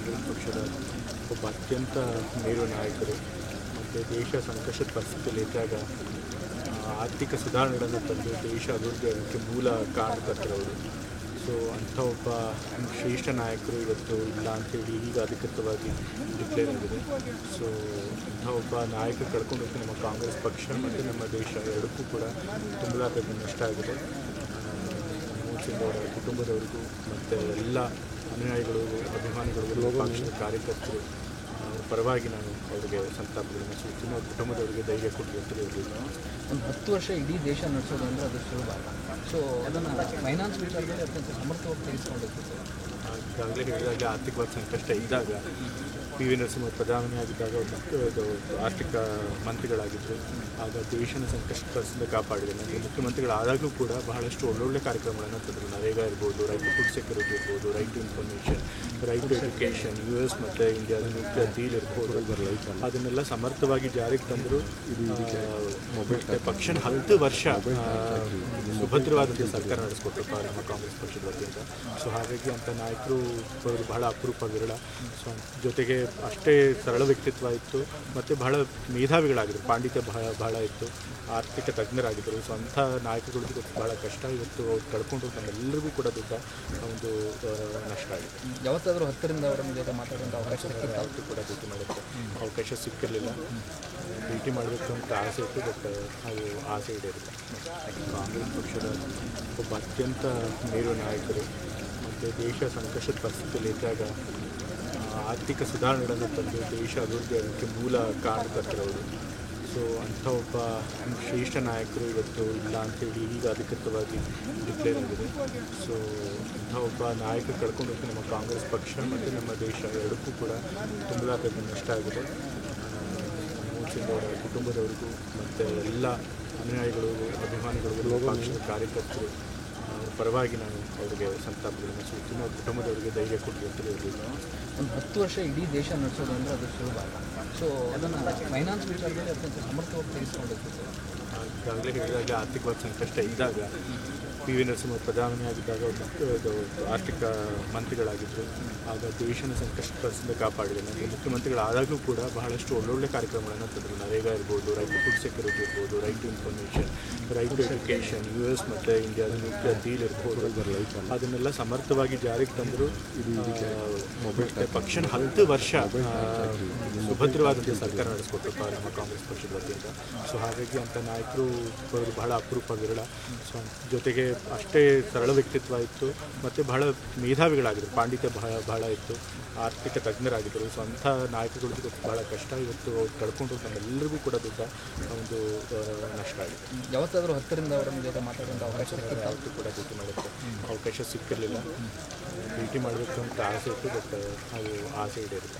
ಕಾಂಗ್ರೆಸ್ ಪಕ್ಷದ ಒಬ್ಬ ಅತ್ಯಂತ ಮೇರು ನಾಯಕರು ಮತ್ತು ದೇಶ ಸಂಕಷ್ಟದ ಪರಿಸ್ಥಿತಿಯಲ್ಲಿ ಇದ್ದಾಗ ಆರ್ಥಿಕ ಸುಧಾರಣೆಗಳನ್ನು ತಂದು ದೇಶ ಅಭಿವೃದ್ಧಿ ಆಗೋಕ್ಕೆ ಮೂಲ ಕಾರಣಕರ್ತರವರು. ಸೊ ಅಂಥ ಒಬ್ಬ ಶ್ರೇಷ್ಠ ನಾಯಕರು ಇವತ್ತು ಇಲ್ಲ ಅಂಥೇಳಿ ಈಗ ಅಧಿಕೃತವಾಗಿ ಡಿಕ್ಲೇರ್ ಆಗಿದೆ. ಸೊ ಅಂಥ ಒಬ್ಬ ನಾಯಕರು ಕಳ್ಕೊಂಡೋಗಿ ನಮ್ಮ ಕಾಂಗ್ರೆಸ್ ಪಕ್ಷ ಮತ್ತು ನಮ್ಮ ದೇಶ ಎರಡಕ್ಕೂ ಕೂಡ ತುಂಬಲಾದ ನಷ್ಟ ಆಗಿದೆ. ಮನಮೋಹನ್ ಸಿಂಗ್ ಅವರ ಕುಟುಂಬದವರಿಗೂ ಮತ್ತು ಎಲ್ಲ ಅನುಯಾಯಿಗಳು, ಅಭಿಮಾನಿಗಳು, ಪಕ್ಷದ ಕಾರ್ಯಕರ್ತರು ಪರವಾಗಿ ನಾನು ಅವರಿಗೆ ಸಂತಾಪಗಳನ್ನು ಸೂಚಿಸಿ ಅವ್ರ ಕುಟುಂಬದವರಿಗೆ ಧೈರ್ಯ ಕೊಟ್ಟು ತಿಳಿಯಬೇಕು. ಒಂದು 10 ವರ್ಷ ಇಡೀ ದೇಶ ನಡೆಸೋದು ಅಂದರೆ ಅದು ಸುಲಭ. ಸೊ ಅದನ್ನು ಫೈನಾನ್ಸ್ ವಿಚಾರದಲ್ಲಿ ಅತ್ಯಂತ ಸಮರ್ಥವಾಗಿ ತೆಗೆದುಕೊಂಡಿರ್ತೀವಿ. ಈಗಾಗಲೇ ಹೇಳಿದಾಗ ಆರ್ಥಿಕವಾಗಿ ಸಂಕಷ್ಟ ಇದ್ದಾಗ PV ನರಸಿಂಹ ಪ್ರಧಾನಿಯಾಗಿದ್ದಾಗ ಆರ್ಥಿಕ ಮಂತ್ರಿಗಳಾಗಿದ್ದರು. ಆಗ ದೇಶನ ಸಂಕಷ್ಟ ಪರಿಸ್ಥಿತಿ ಕಾಪಾಡಿದೆ. ನನಗೆ ಮುಖ್ಯಮಂತ್ರಿಗಳಾದಾಗಲೂ ಕೂಡ ಬಹಳಷ್ಟು ಒಳ್ಳೊಳ್ಳೆ ಕಾರ್ಯಕ್ರಮಗಳನ್ನು ತಂದರು. ನರೇಗಾ ಇರ್ಬೋದು, ರೈಟ್ ಟು ಫುಡ್ ಸೆಕ್ಯೂರಿಟಿ ಇರ್ಬೋದು, right to information, right to education, US ಮತ್ತು ಇಂಡಿಯಾದ ನ್ಯೂಕ್ಲಿಯರ್ ಡೀಲ್ ಇರ್ಬೋದು, ಅದನ್ನೆಲ್ಲ ಸಮರ್ಥವಾಗಿ ಜಾರಿಗೆ ತಂದರು. ಪಕ್ಷ 10 ವರ್ಷ ಸುಭದ್ರವಾದಂಥ ಸರ್ಕಾರ ನಡೆಸ್ಕೊಟ್ರಪ್ಪ ನಮ್ಮ ಕಾಂಗ್ರೆಸ್ ಪಕ್ಷದ ವತಿಯಿಂದ. ಸೊ ಹಾಗಾಗಿ ಅಂಥ ನಾಯಕರು ಬಹಳ ಅಪರೂಪ, ವಿರಳ. ಸೊ ಜೊತೆಗೆ ಅಷ್ಟೇ ಸರಳ ವ್ಯಕ್ತಿತ್ವ ಇತ್ತು ಮತ್ತು ಬಹಳ ಮೇಧಾವಿಗಳಾಗಿದ್ದರು, ಪಾಂಡಿತ್ಯ ಬಹಳ ಇತ್ತು, ಆರ್ಥಿಕ ತಜ್ಞರಾಗಿದ್ದರು. ಸೊ ಅಂಥ ನಾಯಕಗಳು ಬಹಳ ಕಷ್ಟ. ಇವತ್ತು ಅವ್ರು ಕಳ್ಕೊಂಡು ನಮ್ಮೆಲ್ಲರಿಗೂ ಕೂಡ ದೊಡ್ಡ ಒಂದು ನಷ್ಟ ಆಗಿದೆ. ಯಾವತ್ತಾದರೂ ಹತ್ತರಿಂದ ಅವರ ಜೊತೆ ಮಾತಾಡುವಂಥ ಅವಕಾಶ ಯಾವತ್ತೂ ಕೂಡ ಭೇಟಿ ಮಾಡೋಕ್ಕೆ ಅವಕಾಶ ಸಿಕ್ಕಿರಲಿಲ್ಲ. ಭೇಟಿ ಮಾಡಬೇಕು ಅಂತ ಆಸೆ ಇತ್ತು, ಬಟ್ ಅದು ಆಸೆ ಈಡೇರಿಲ್ಲ. ಕಾಂಗ್ರೆಸ್ ಪಕ್ಷದ ಒಬ್ಬ ಅತ್ಯಂತ ಮೇರು ನಾಯಕರು ಮತ್ತು ದೇಶ ಸಂಕಷ್ಟದ ಪರಿಸ್ಥಿತಿಯಲ್ಲಿ ಇದ್ದಾಗ ಆರ್ಥಿಕ ಸುಧಾರಣೆಗಳನ್ನು ತಂದು ದೇಶ ಅಭಿವೃದ್ಧಿ ಆಗೋಕ್ಕೆ ಮೂಲ ಕಾರಣಕರ್ತರವರು. ಸೊ ಅಂಥ ಒಬ್ಬ ಶ್ರೇಷ್ಠ ನಾಯಕರು ಇವತ್ತು ಇಲ್ಲ ಅಂಥೇಳಿ ಈಗ ಅಧಿಕೃತವಾಗಿ ಡಿಕ್ಲೇರ್ ಆಗಿದೆ. ಸೊ ಅಂಥ ಒಬ್ಬ ನಾಯಕರು ಕಳ್ಕೊಂಡೋಗಿ ನಮ್ಮ ಕಾಂಗ್ರೆಸ್ ಪಕ್ಷ ಮತ್ತು ನಮ್ಮ ದೇಶ ಎರಡಕ್ಕೂ ಕೂಡ ತುಂಬಲಾದ ನಷ್ಟ ಆಗಿದೆ. ಮನಮೋಹನ್ ಸಿಂಗ್ ಅವರ ಕುಟುಂಬದವರಿಗೂ ಮತ್ತು ಎಲ್ಲ ಅನುಯಾಯಿಗಳು, ಅಭಿಮಾನಿಗಳು, ಪಕ್ಷದ ಕಾರ್ಯಕರ್ತರು ಪರವಾಗಿ ನಾನು ಅವರಿಗೆ ಸಂತಾಪಗಳನ್ನು ಸೂಚಿಸಿ ಅವ್ರ ಕುಟುಂಬದವರಿಗೆ ಧೈರ್ಯ ಕೊಟ್ಟು ತಿಳಿಯಬೇಕು. ಒಂದು 10 ವರ್ಷ ಇಡೀ ದೇಶ ನಡೆಸೋದು ಅಂದರೆ ಅದು ಸುಲಭ. ಸೊ ಅದನ್ನು ಫೈನಾನ್ಸ್ ವಿಚಾರದಲ್ಲಿ ಅತ್ಯಂತ ಸಮರ್ಥವಾಗಿ ತೆಗೆದುಕೊಂಡಿರ್ತೀವಿ. ಈಗಾಗಲೇ ಹೇಳಿದಾಗ ಆರ್ಥಿಕವಾಗಿ ಸಂಕಷ್ಟ ಇದ್ದಾಗ PV ನರಸಿಂಹ ಪ್ರಧಾನಿಯಾಗಿದ್ದಾಗ ಆರ್ಥಿಕ ಮಂತ್ರಿಗಳಾಗಿದ್ದರು. ಆಗ ದೇಶನ ಸಂಕಷ್ಟ ಪರಿಸ್ಥಿತಿ ಕಾಪಾಡಿದೆ. ನನಗೆ ಮುಖ್ಯಮಂತ್ರಿಗಳಾದಾಗಲೂ ಕೂಡ ಬಹಳಷ್ಟು ಒಳ್ಳೊಳ್ಳೆ ಕಾರ್ಯಕ್ರಮಗಳನ್ನು ತಂದರು. ನರೇಗಾ ಇರ್ಬೋದು, ರೈಟ್ ಟು ಫುಡ್ ಸೆಕ್ಯೂರಿಟಿ ಇರ್ಬೋದು, right to information, right to education, US ಮತ್ತು ಇಂಡಿಯಾದ ನ್ಯೂಕ್ಲಿಯರ್ ಡೀಲ್ ಇರ್ಬೋದು, ಅದನ್ನೆಲ್ಲ ಸಮರ್ಥವಾಗಿ ಜಾರಿಗೆ ತಂದರು. ಪಕ್ಷ 10 ವರ್ಷ ಸುಭದ್ರವಾದಂಥ ಸರ್ಕಾರ ನಡೆಸ್ಕೊಟ್ರಪ್ಪ ನಮ್ಮ ಕಾಂಗ್ರೆಸ್ ಪಕ್ಷದ ವತಿಯಿಂದ. ಸೊ ಹಾಗಾಗಿ ಅಂಥ ನಾಯಕರು ಬಹಳ ಅಪರೂಪ, ವಿರಳ. ಸೊ ಜೊತೆಗೆ ಅಷ್ಟೇ ಸರಳ ವ್ಯಕ್ತಿತ್ವ ಇತ್ತು ಮತ್ತು ಬಹಳ ಮೇಧಾವಿಗಳಾಗಿದ್ದರು, ಪಾಂಡಿತ್ಯ ಬಹಳ ಇತ್ತು, ಆರ್ಥಿಕ ತಜ್ಞರಾಗಿದ್ದರು. ಸೊ ಅಂಥ ನಾಯಕಗಳು ಬಹಳ ಕಷ್ಟ. ಇವತ್ತು ಅವ್ರು ಕಳ್ಕೊಂಡು ನಮ್ಮೆಲ್ಲರಿಗೂ ಕೂಡ ದೊಡ್ಡ ಒಂದು ನಷ್ಟ ಆಗಿದೆ. ಯಾವತ್ತಾದರೂ ಹತ್ತರಿಂದ ಅವರ ಜೊತೆ ಮಾತಾಡುವಂಥ ಅವಕಾಶ ಯಾವತ್ತೂ ಕೂಡ ಭೇಟಿ ಮಾಡೋಕ್ಕೆ ಅವಕಾಶ ಸಿಕ್ಕಿರಲಿಲ್ಲ. ಭೇಟಿ ಮಾಡಬೇಕು ಅಂತ ಆಸೆ ಇತ್ತು, ಬಟ್ ಅದು ಆಸೆ ಈಡೇರಿಲ್ಲ.